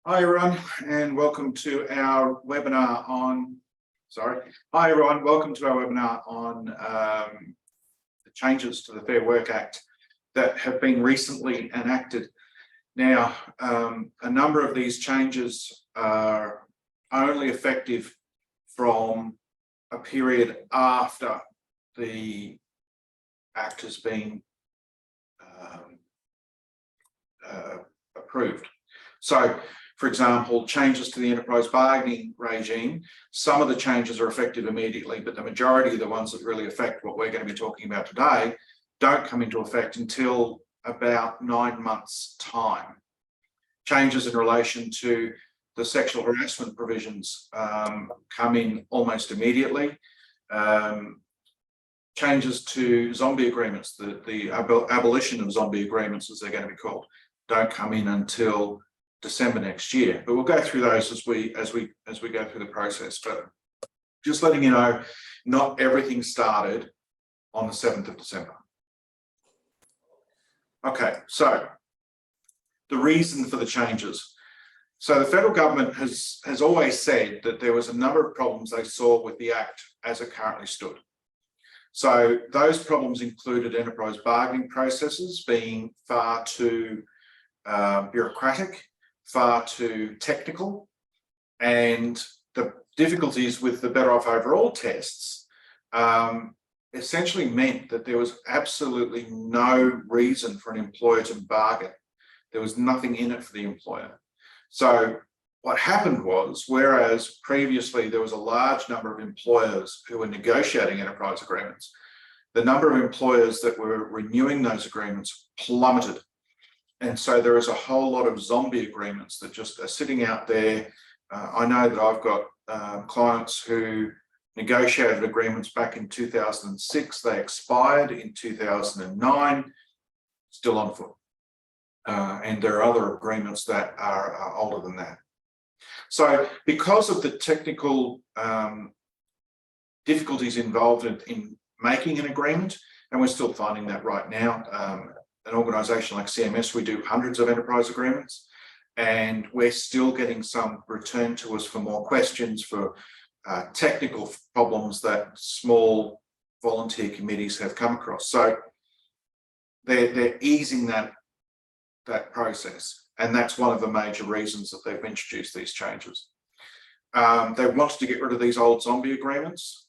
Hi everyone, and welcome to our webinar on, Hi everyone, welcome to our webinar on the changes to the Fair Work Act that have been recently enacted. Now, a number of these changes are only effective from a period after the Act has been approved. So, for example, changes to the enterprise bargaining regime, some of the changes are effective immediately, but the majority of the ones that really affect what we're going to be talking about today don't come into effect until about 9 months' time. Changes in relation to the sexual harassment provisions come in almost immediately. Changes to zombie agreements, the abolition of zombie agreements, as they're going to be called, don't come in until December next year, but we'll go through those as we go through the process. But just letting you know, not everything started on the 7th of December. Okay, so the reason for the changes. So the federal government has always said that there was a number of problems they saw with the Act as it currently stood. So those problems included enterprise bargaining processes being far too bureaucratic, far too technical, and the difficulties with the Better Off Overall tests essentially meant that there was absolutely no reason for an employer to bargain. There was nothing in it for the employer. So what happened was, whereas previously there was a large number of employers who were negotiating enterprise agreements, the number of employers that were renewing those agreements plummeted. And so there is a whole lot of zombie agreements that just are sitting out there. I know that I've got clients who negotiated agreements back in 2006. They expired in 2009, still on foot. And there are other agreements that are older than that. So because of the technical difficulties involved in making an agreement, and we're still finding that right now, an organisation like CMS, we do hundreds of enterprise agreements, and we're still getting some return to us for more questions, for technical problems that small volunteer committees have come across. So they're easing that process, and that's one of the major reasons that they've introduced these changes. They wanted to get rid of these old zombie agreements.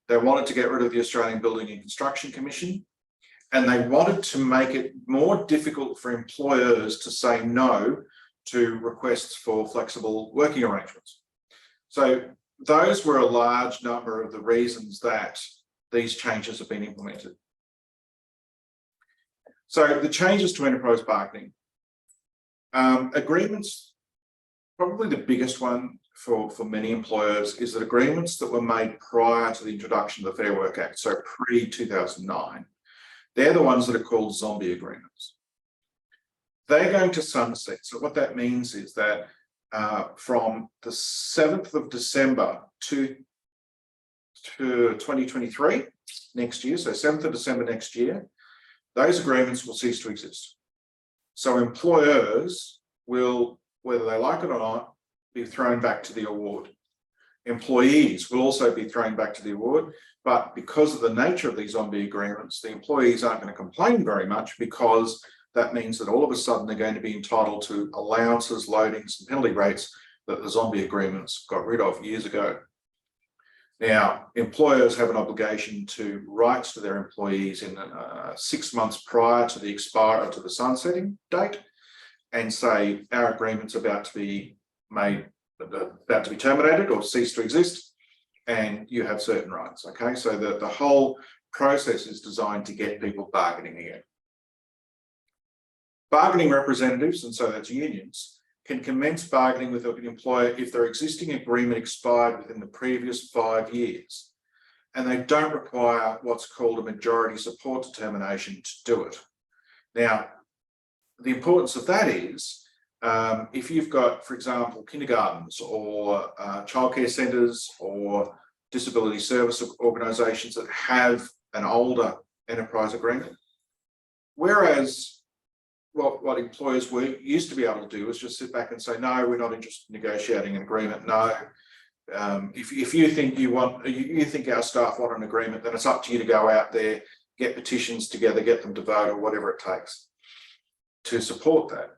They wanted to get rid of the Australian Building and Construction Commission. And they wanted to make it more difficult for employers to say no to requests for flexible working arrangements. So those were a large number of the reasons that these changes have been implemented. So the changes to enterprise bargaining. Agreements, probably the biggest one for many employers is that agreements that were made prior to the introduction of the Fair Work Act, so pre-2009, they're the ones that are called zombie agreements. They're going to sunset. So what that means is that from the 7th of December to 2023, next year, so 7th of December next year, those agreements will cease to exist. So employers will, whether they like it or not, be thrown back to the award. Employees will also be thrown back to the award, but because of the nature of these zombie agreements, the employees aren't going to complain very much, because that means that all of a sudden they're going to be entitled to allowances, loadings, and penalty rates that the zombie agreements got rid of years ago. Now, employers have an obligation to write to their employees in 6 months prior to the sunsetting date, and say our agreement's about to be terminated or cease to exist, and you have certain rights. Okay, so the whole process is designed to get people bargaining again. Bargaining representatives, and so that's unions, can commence bargaining with an employer if their existing agreement expired within the previous 5 years, and they don't require what's called a majority support determination to do it. Now, the importance of that is, if you've got, for example, kindergartens or childcare centres or disability service organisations that have an older enterprise agreement, whereas what employers used to be able to do was just sit back and say, no, we're not interested in negotiating an agreement. No, if you think you think our staff want an agreement, then it's up to you to go out there, get petitions together, get them to vote, or whatever it takes to support that.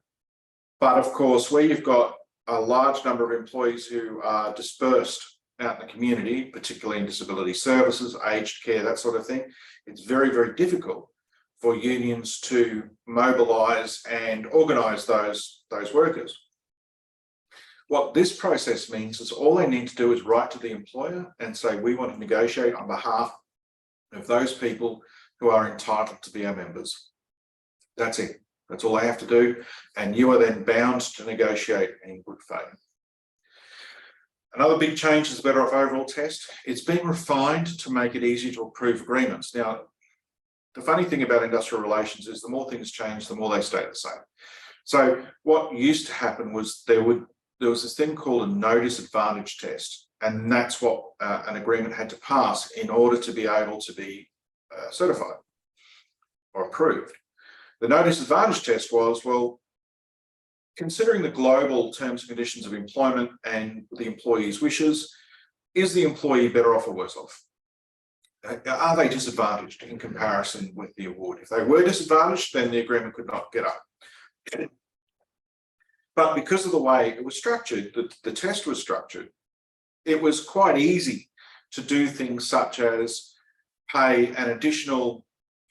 But of course, where you've got a large number of employees who are dispersed out in the community, particularly in disability services, aged care, that sort of thing, it's very, very difficult for unions to mobilise and organise those workers. What this process means is all they need to do is write to the employer and say, we want to negotiate on behalf of those people who are entitled to be our members. That's it. That's all they have to do. And you are then bound to negotiate in good faith. Another big change is the Better Off Overall test. It's been refined to make it easier to approve agreements. Now, the funny thing about industrial relations is the more things change, the more they stay the same. So what used to happen was there was this thing called a no disadvantage test, and that's what an agreement had to pass in order to be able to be certified or approved. The no disadvantage test was, well, considering the global terms and conditions of employment and the employee's wishes, is the employee better off or worse off? Are they disadvantaged in comparison with the award? If they were disadvantaged, then the agreement could not get up. But because of the way it was structured, the test was structured, it was quite easy to do things such as pay an additional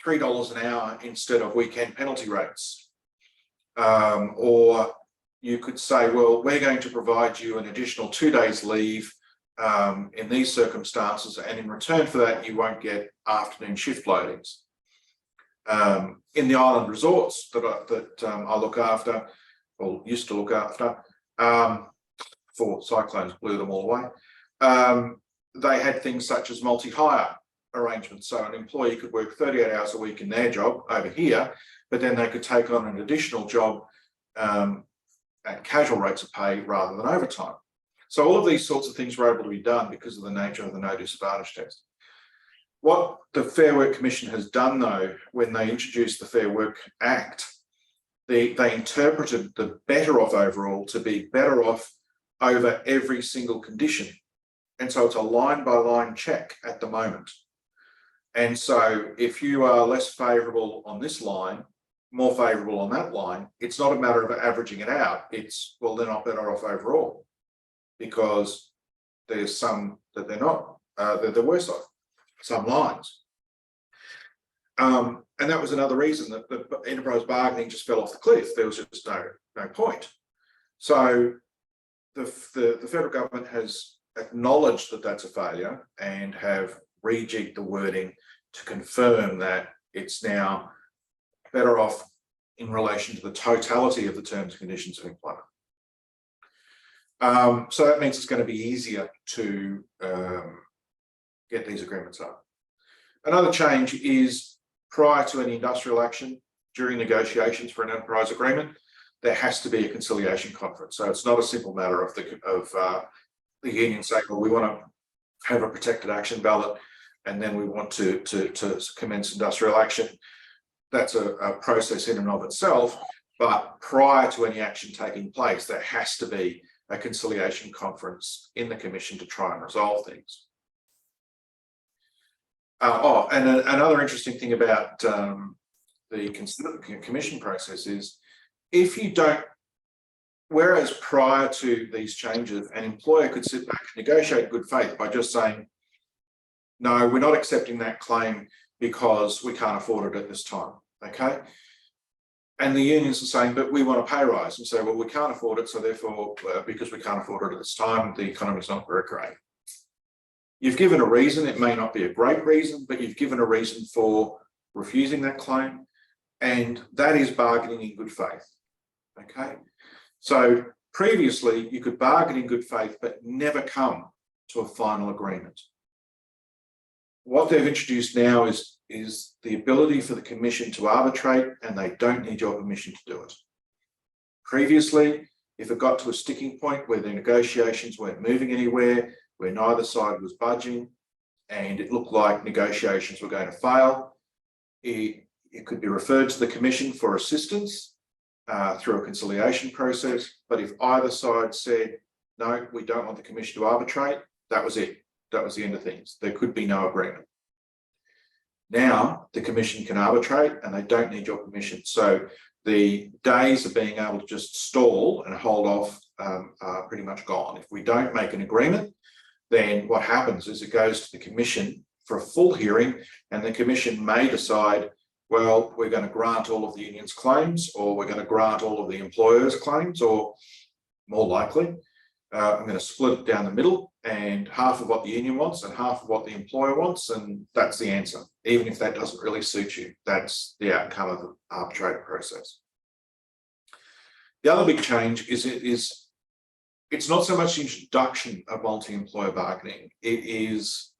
$3 an hour instead of weekend penalty rates. Or you could say, well, we're going to provide you an additional 2 days leave in these circumstances, and in return for that, you won't get afternoon shift loadings. In the island resorts that I look after, or used to look after, before cyclones blew them all away, they had things such as multi-hire arrangements. So an employee could work 38 hours a week in their job over here, but then they could take on an additional job at casual rates of pay rather than overtime. So all of these sorts of things were able to be done because of the nature of the no disadvantage test. What the Fair Work Commission has done, though, when they introduced the Fair Work Act, they interpreted the better off overall to be better off over every single condition. And so it's a line by line check at the moment. And so if you are less favourable on this line, more favourable on that line, it's not a matter of averaging it out. It's, well, they're not better off overall because there's some that they're not, that they're worse off, some lines. And that was another reason that the enterprise bargaining just fell off the cliff. There was just no point. So the federal government has acknowledged that that's a failure and have rejigged the wording to confirm that it's now better off in relation to the totality of the terms and conditions of employment. So that means it's going to be easier to get these agreements up. Another change is prior to any industrial action, during negotiations for an enterprise agreement, there has to be a conciliation conference. So it's not a simple matter of the union saying, well, we want to have a protected action ballot and then we want to commence industrial action. That's a process in and of itself, but prior to any action taking place, there has to be a conciliation conference in the Commission to try and resolve things. And another interesting thing about the Commission process is if you don't, whereas prior to these changes, an employer could sit back and negotiate in good faith by just saying, no, we're not accepting that claim because we can't afford it at this time, okay? And the unions are saying, but we want a pay rise, and say, well, we can't afford it, so therefore, because we can't afford it at this time, the economy's not very great. You've given a reason, it may not be a great reason, but you've given a reason for refusing that claim, and that is bargaining in good faith, okay? So previously, you could bargain in good faith, but never come to a final agreement. What they've introduced now is the ability for the Commission to arbitrate, and they don't need your permission to do it. Previously, if it got to a sticking point where the negotiations weren't moving anywhere, where neither side was budging, and it looked like negotiations were going to fail, it could be referred to the Commission for assistance, through a conciliation process. But if either side said, no, we don't want the commission to arbitrate, that was it. That was the end of things. There could be no agreement. Now the commission can arbitrate and they don't need your permission. So the days of being able to just stall and hold off are pretty much gone. If we don't make an agreement, then what happens is it goes to the commission for a full hearing, and the commission may decide, well, we're going to grant all of the union's claims, or we're going to grant all of the employer's claims, or more likely, I'm going to split it down the middle, and half of what the union wants and half of what the employer wants, and that's the answer. Even if that doesn't really suit you, that's the outcome of the arbitrator process. The other big change is it's not so much the introduction of multi-employer bargaining, it is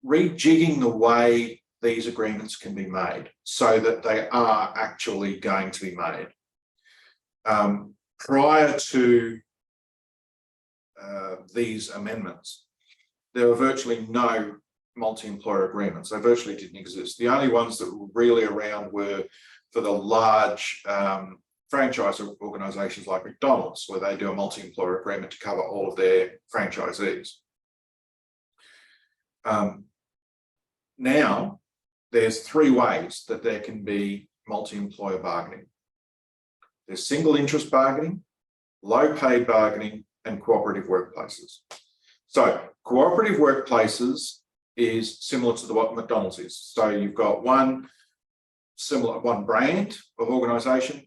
rejigging the way these agreements can be made so that they are actually going to be made. Prior to these amendments, there were virtually no multi-employer agreements. They virtually didn't exist. The only ones that were really around were for the large franchise organisations like McDonald's, where they do a multi-employer agreement to cover all of their franchisees. Now, there's three ways that there can be multi-employer bargaining. There's single interest bargaining, low paid bargaining, and cooperative workplaces. So cooperative workplaces is similar to what McDonald's is. So you've got one brand of organisation,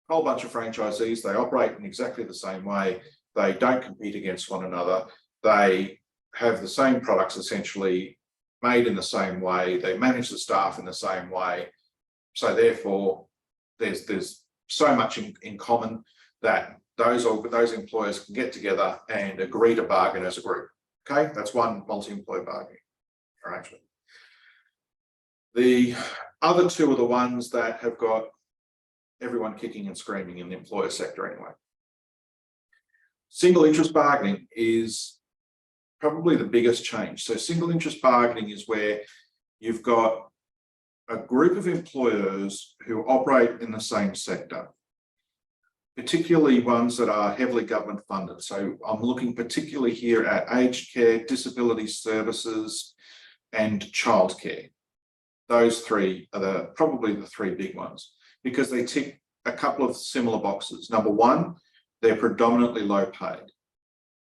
a whole bunch of franchisees, they operate in exactly the same way, they don't compete against one another, they have the same products essentially made in the same way, they manage the staff in the same way. So therefore, there's so much in common that those employers can get together and agree to bargain as a group. Okay, that's one multi-employer bargaining arrangement. The other two are the ones that have got everyone kicking and screaming in the employer sector anyway. Single interest bargaining is probably the biggest change. So single interest bargaining is where you've got a group of employers who operate in the same sector, particularly ones that are heavily government funded. So I'm looking particularly here at aged care, disability services, and childcare. Those three are probably the three big ones, because they tick a couple of similar boxes. Number one, they're predominantly low paid.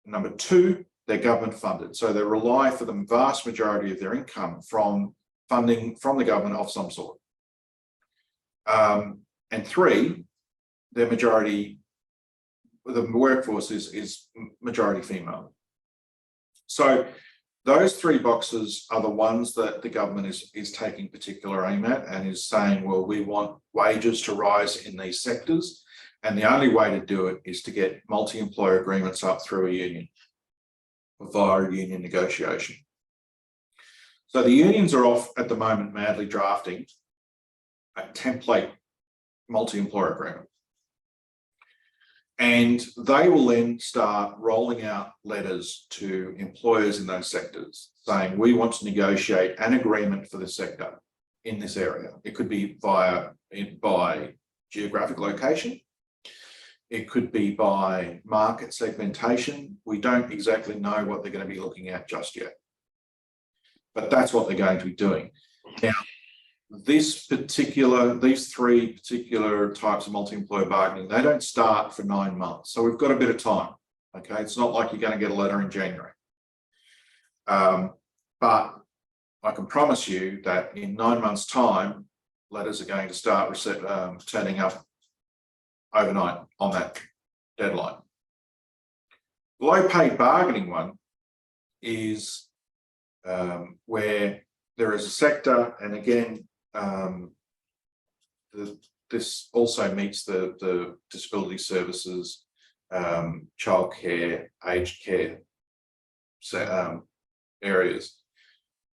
Number two, they're government funded. So they rely for the vast majority of their income from funding from the government of some sort. And three, the workforce is majority female. So those three boxes are the ones that the government is taking particular aim at and is saying, well, we want wages to rise in these sectors. And the only way to do it is to get multi-employer agreements up through a union, via union negotiation. So the unions are off at the moment madly drafting a template multi-employer agreement. And they will then start rolling out letters to employers in those sectors saying, we want to negotiate an agreement for the sector in this area. It could be by geographic location. It could be by market segmentation. We don't exactly know what they're going to be looking at just yet, but that's what they're going to be doing. Now, these three particular types of multi-employer bargaining, they don't start for 9 months. So we've got a bit of time, okay? It's not like you're going to get a letter in January. But I can promise you that in 9 months' time, letters are going to start turning up overnight on that deadline. The low paid bargaining one is where there is a sector, and again, this also meets the disability services, childcare, aged care areas.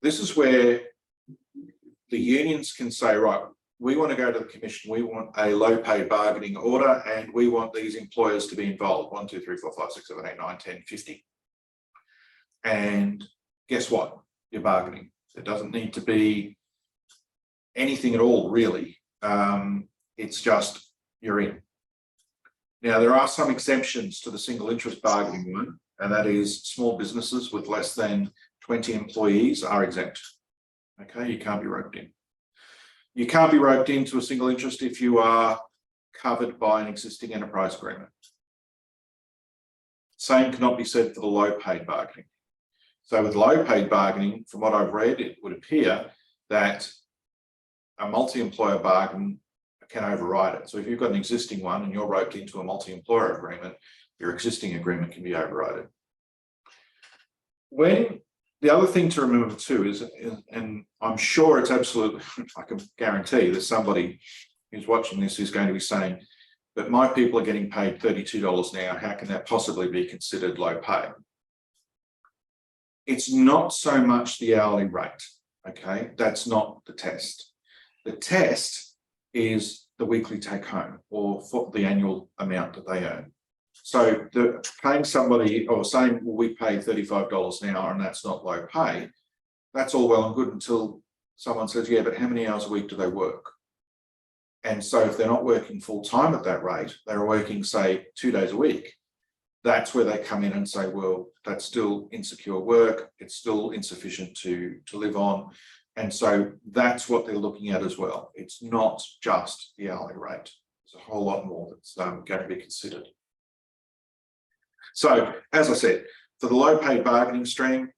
This is where the unions can say, right, we want to go to the commission, we want a low paid bargaining order, and we want these employers to be involved, 1, 2, 3, 4, 5, 6, 7, 8, 9, 10, 50. And guess what? You're bargaining. It doesn't need to be anything at all, really. It's just you're in. Now, there are some exemptions to the single interest bargaining one, and that is small businesses with less than 20 employees are exempt. Okay, you can't be roped in. You can't be roped into a single interest if you are covered by an existing enterprise agreement. Same cannot be said for the low paid bargaining. So with low paid bargaining, from what I've read, it would appear that a multi-employer bargain can override it. So if you've got an existing one and you're roped into a multi-employer agreement, your existing agreement can be overridden. The other thing to remember too is, and I'm sure it's absolutely, I can guarantee there's somebody who's watching this who's going to be saying, but my people are getting paid $32 an hour, how can that possibly be considered low pay? It's not so much the hourly rate, okay? That's not the test. The test is the weekly take home or for the annual amount that they earn. So paying somebody or saying, well, we pay $35 an hour and that's not low pay, that's all well and good until someone says, yeah, but how many hours a week do they work? And so if they're not working full time at that rate, they're working, say, 2 days a week, that's where they come in and say, well, that's still insecure work, it's still insufficient to live on. And so that's what they're looking at as well. It's not just the hourly rate. There's a whole lot more that's going to be considered. So, as I said, for the low paid bargaining stream,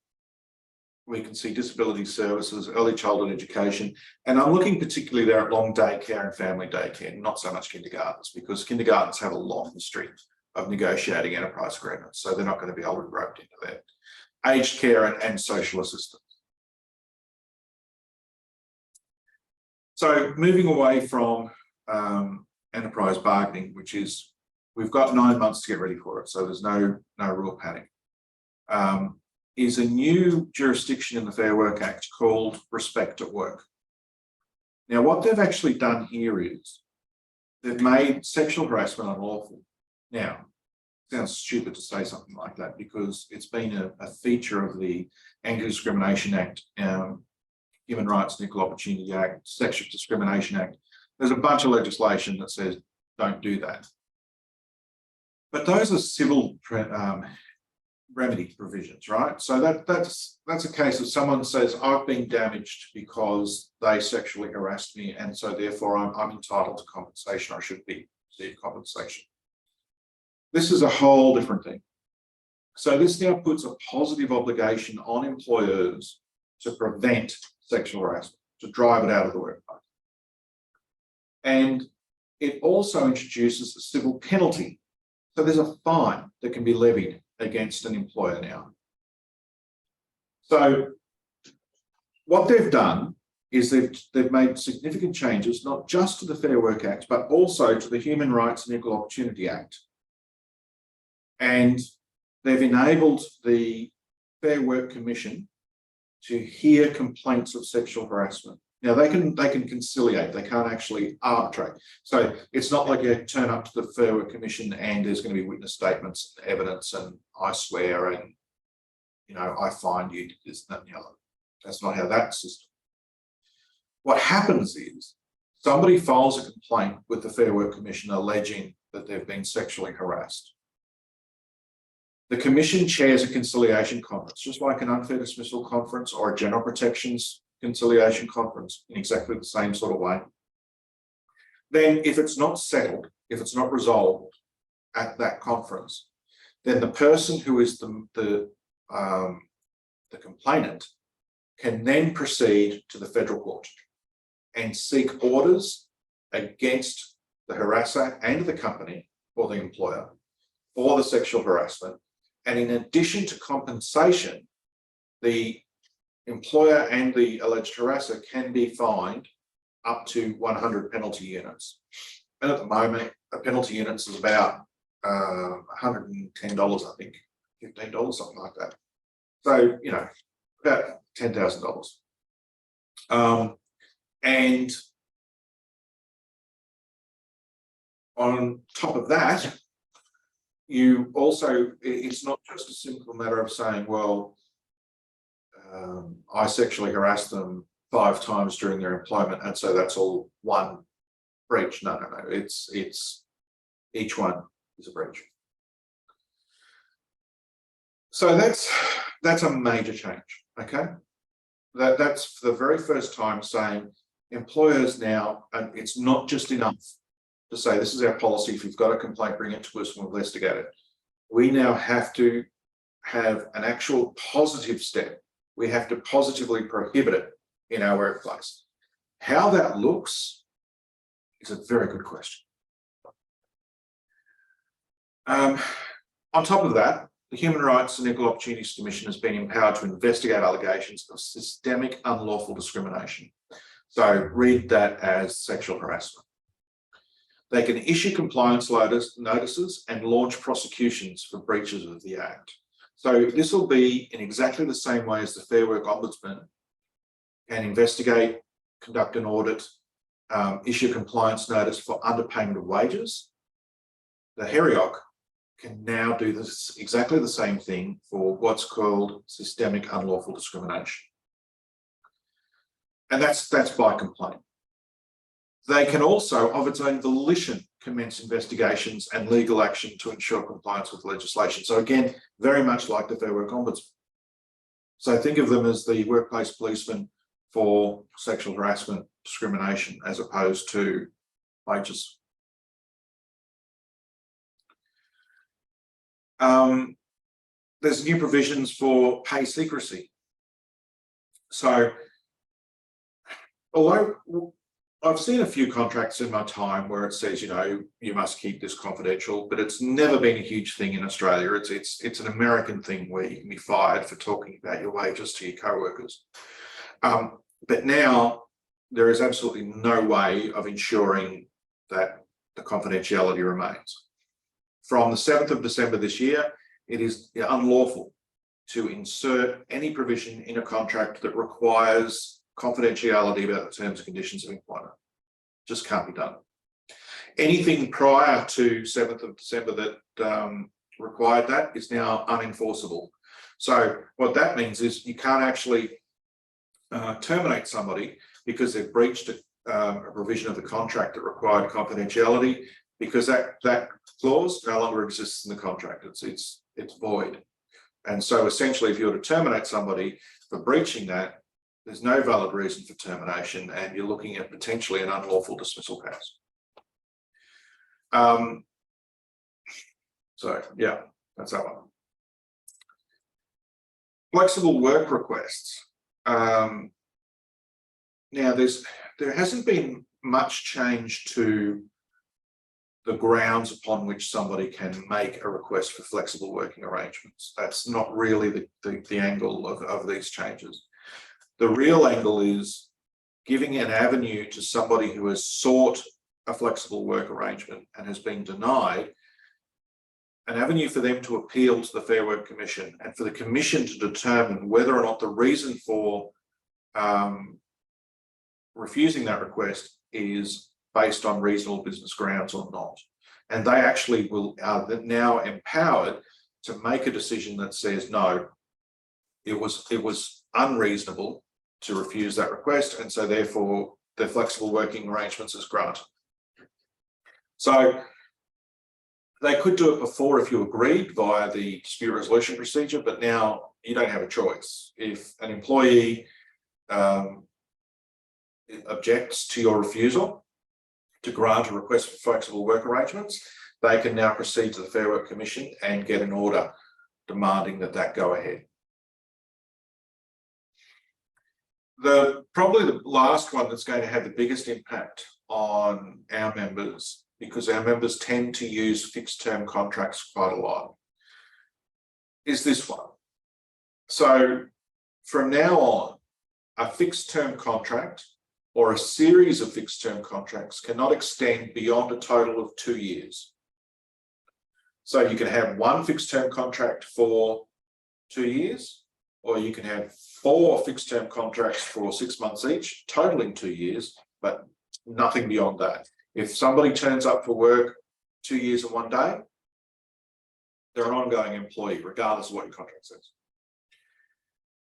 we can see disability services, early childhood education, and I'm looking particularly there at long day care and family day care, not so much kindergartens, because kindergartens have a long history of negotiating enterprise agreements, so they're not going to be able to be roped into that. Aged care and social assistance. So moving away from enterprise bargaining, which is, we've got 9 months to get ready for it, so there's no real panic, is a new jurisdiction in the Fair Work Act called Respect at Work. Now, what they've actually done here is they've made sexual harassment unlawful. Now, it sounds stupid to say something like that because it's been a feature of the Anti-Discrimination Act, Human Rights and Equal Opportunity Act, Sexual Discrimination Act. There's a bunch of legislation that says don't do that. But those are civil remedy provisions, right? So that's a case of someone says, I've been damaged because they sexually harassed me, and so therefore I'm entitled to compensation. I should be receiving compensation. This is a whole different thing. So this now puts a positive obligation on employers to prevent sexual harassment, to drive it out of the workplace. And it also introduces a civil penalty. So there's a fine that can be levied against an employer now. So what they've done is they've made significant changes, not just to the Fair Work Act, but also to the Human Rights and Equal Opportunity Act. And they've enabled the Fair Work Commission to hear complaints of sexual harassment. Now they can conciliate, they can't actually arbitrate. So it's not like you turn up to the Fair Work Commission and there's going to be witness statements and evidence and I swear and, you know, I find you did this, that, and the other. That's not how that system. What happens is somebody files a complaint with the Fair Work Commission alleging that they've been sexually harassed. The Commission chairs a conciliation conference, just like an unfair dismissal conference or a general protections conciliation conference in exactly the same sort of way. Then if it's not settled, if it's not resolved at that conference, then the person who is the complainant can then proceed to the federal court and seek orders against the harasser and the company or the employer for the sexual harassment. And in addition to compensation, the employer and the alleged harasser can be fined up to 100 penalty units. And at the moment, a penalty units is about $110, I think, $15, something like that. So, you know, about $10,000. And on top of that, you also, it's not just a simple matter of saying, well, I sexually harassed them 5 times during their employment, and so that's all one breach. No. It's each one is a breach. So that's a major change. Okay, that's for the very first time saying employers now, and it's not just enough to say this is our policy. If you've got a complaint, bring it to us and we'll investigate it. We now have to have an actual positive step. We have to positively prohibit it in our workplace. How that looks is a very good question. On top of that, the Human Rights and Equal Opportunities Commission has been empowered to investigate allegations of systemic unlawful discrimination. So read that as sexual harassment. They can issue compliance notices and launch prosecutions for breaches of the Act. So this will be in exactly the same way as the Fair Work Ombudsman can investigate, conduct an audit, issue a compliance notice for underpayment of wages. The HERIOC can now do this exactly the same thing for what's called systemic unlawful discrimination. And that's by complaint. They can also, of its own volition, commence investigations and legal action to ensure compliance with legislation. So again, very much like the Fair Work Ombudsman. So think of them as the workplace policeman for sexual harassment, discrimination, as opposed to wages. There's new provisions for pay secrecy. So, although I've seen a few contracts in my time where it says, you know, you must keep this confidential, but it's never been a huge thing in Australia. It's an American thing where you can be fired for talking about your wages to your co-workers. But now there is absolutely no way of ensuring that the confidentiality remains. From the 7th of December this year, it is unlawful to insert any provision in a contract that requires confidentiality about the terms and conditions of employment. Just can't be done. Anything prior to 7th of December that required that is now unenforceable. So what that means is you can't actually terminate somebody because they've breached a provision of the contract that required confidentiality, because that clause no longer exists in the contract. It's void. And so essentially, if you were to terminate somebody for breaching that, there's no valid reason for termination, and you're looking at potentially an unlawful dismissal case. So yeah, that's that one. Flexible work requests. Now there hasn't been much change to the grounds upon which somebody can make a request for flexible working arrangements. That's not really the angle of these changes. The real angle is giving an avenue to somebody who has sought a flexible work arrangement and has been denied, an avenue for them to appeal to the Fair Work Commission, and for the Commission to determine whether or not the reason for refusing that request is based on reasonable business grounds or not. And they actually are now empowered to make a decision that says, no, it was unreasonable to refuse that request, and so therefore the flexible working arrangements is granted. So they could do it before if you agreed via the dispute resolution procedure, but now you don't have a choice. If an employee objects to your refusal to grant a request for flexible work arrangements, they can now proceed to the Fair Work Commission and get an order demanding that go ahead. Probably the last one that's going to have the biggest impact on our members, because our members tend to use fixed term contracts quite a lot, is this one. So from now on, a fixed term contract or a series of fixed term contracts cannot extend beyond a total of 2 years. So you can have one fixed term contract for 2 years, or you can have 4 fixed term contracts for 6 months each, totaling 2 years, but nothing beyond that. If somebody turns up for work 2 years and 1 day, they're an ongoing employee, regardless of what your contract says.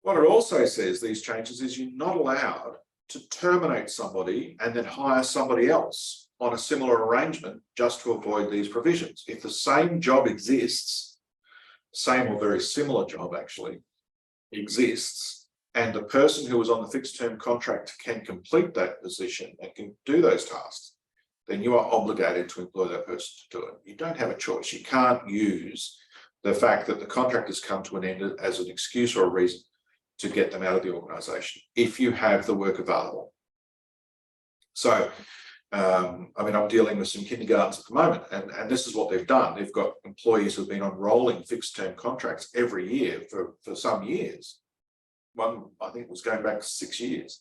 What it also says, these changes, is you're not allowed to terminate somebody and then hire somebody else on a similar arrangement just to avoid these provisions. If the same job exists, same or very similar job actually exists, and the person who was on the fixed term contract can complete that position and can do those tasks, then you are obligated to employ that person to do it. You don't have a choice. You can't use the fact that the contract has come to an end as an excuse or a reason to get them out of the organisation if you have the work available. So, I mean, I'm dealing with some kindergartens at the moment, and this is what they've done. They've got employees who've been on rolling fixed term contracts every year for some years. One, I think, was going back 6 years.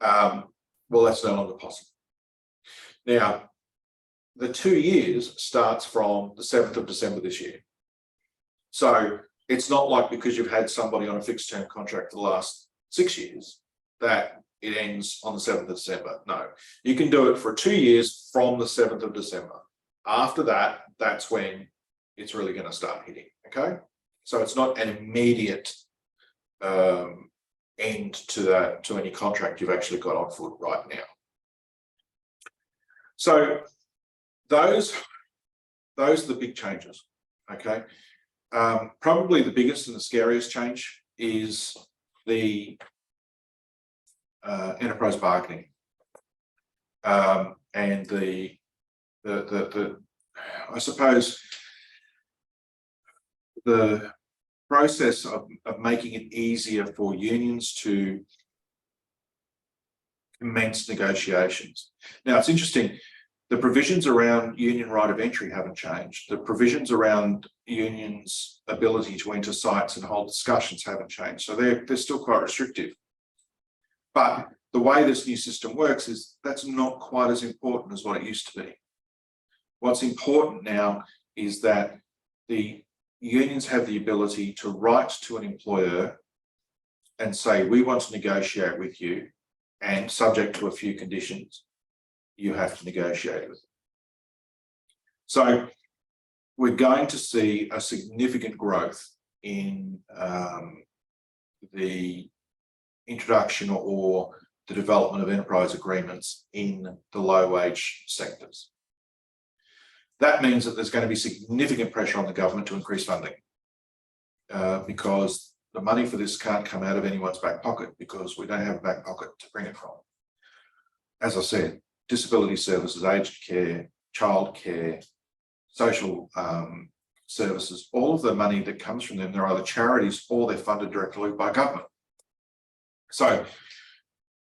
Well, that's no longer possible. Now, the 2 years starts from the 7th of December this year. So it's not like because you've had somebody on a fixed term contract for the last 6 years that it ends on the 7th of December. No, you can do it for 2 years from the 7th of December. After that, that's when it's really going to start hitting. Okay, so it's not an immediate end to any contract you've actually got on foot right now. So those are the big changes. Okay, probably the biggest and the scariest change is the enterprise bargaining and the I suppose the process of making it easier for unions to commence negotiations. Now, it's interesting, the provisions around union right of entry haven't changed. The provisions around unions' ability to enter sites and hold discussions haven't changed. So they're still quite restrictive. But the way this new system works is that's not quite as important as what it used to be. What's important now is that the unions have the ability to write to an employer and say, we want to negotiate with you, and subject to a few conditions, you have to negotiate with them. So we're going to see a significant growth in the introduction or the development of enterprise agreements in the low wage sectors. That means that there's going to be significant pressure on the government to increase funding because the money for this can't come out of anyone's back pocket because we don't have a back pocket to bring it from. As I said, disability services, aged care, childcare, social services, all of the money that comes from them, they're either charities or they're funded directly by government. So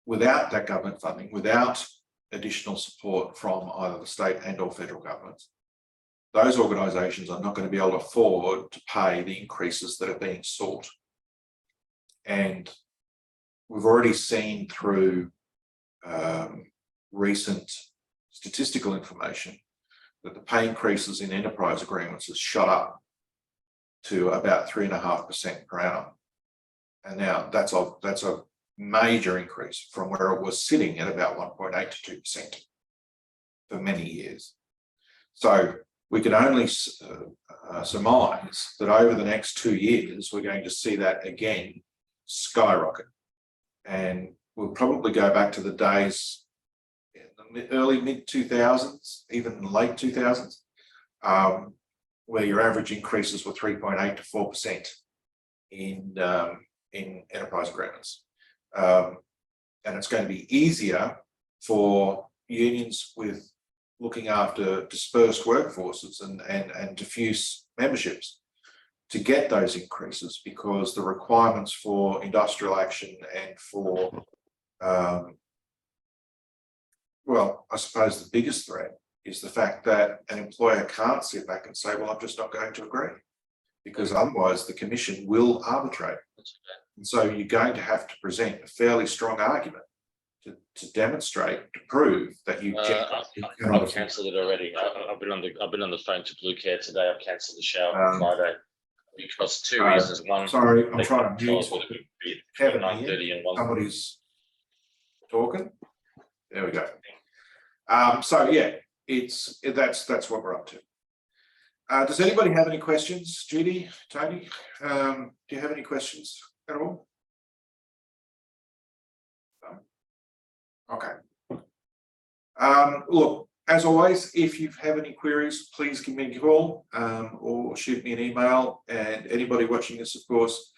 without that government funding, without additional support from either the state and or federal governments, those organisations are not going to be able to afford to pay the increases that are being sought. And we've already seen through recent statistical information that the pay increases in enterprise agreements has shot up to about 3.5% per annum. And now that's a major increase from where it was sitting at about 1.8 to 2% for many years. So we can only surmise that over the next 2 years, we're going to see that again skyrocket. And we'll probably go back to the days in the early mid-2000s, even late 2000s, where your average increases were 3.8 to 4% in enterprise agreements. And it's going to be easier for unions with looking after dispersed workforces and diffuse memberships to get those increases because the requirements for industrial action and for, well, I suppose the biggest threat is the fact that an employer can't sit back and say, well, I'm just not going to agree, because otherwise the commission will arbitrate. And so you're going to have to present a fairly strong argument to demonstrate, to prove that you I've cancelled it already. I've been on the phone to Blue Care today. I've cancelled the shower on Friday because two reasons. One, sorry, I'm trying to mute Kevin 9:30 and 1. Somebody's talking. There we go. So yeah, that's what we're up to. Does anybody have any questions? Judy, Tony, do you have any questions at all? Okay. Look, As always, if you have any queries, please give me a call or shoot me an email. And anybody watching this, of course,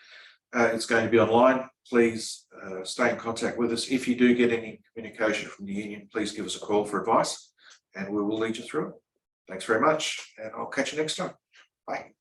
it's going to be online. Please stay in contact with us. If you do get any communication from the union, please give us a call for advice and we will lead you through it. Thanks very much, and I'll catch you next time. Bye.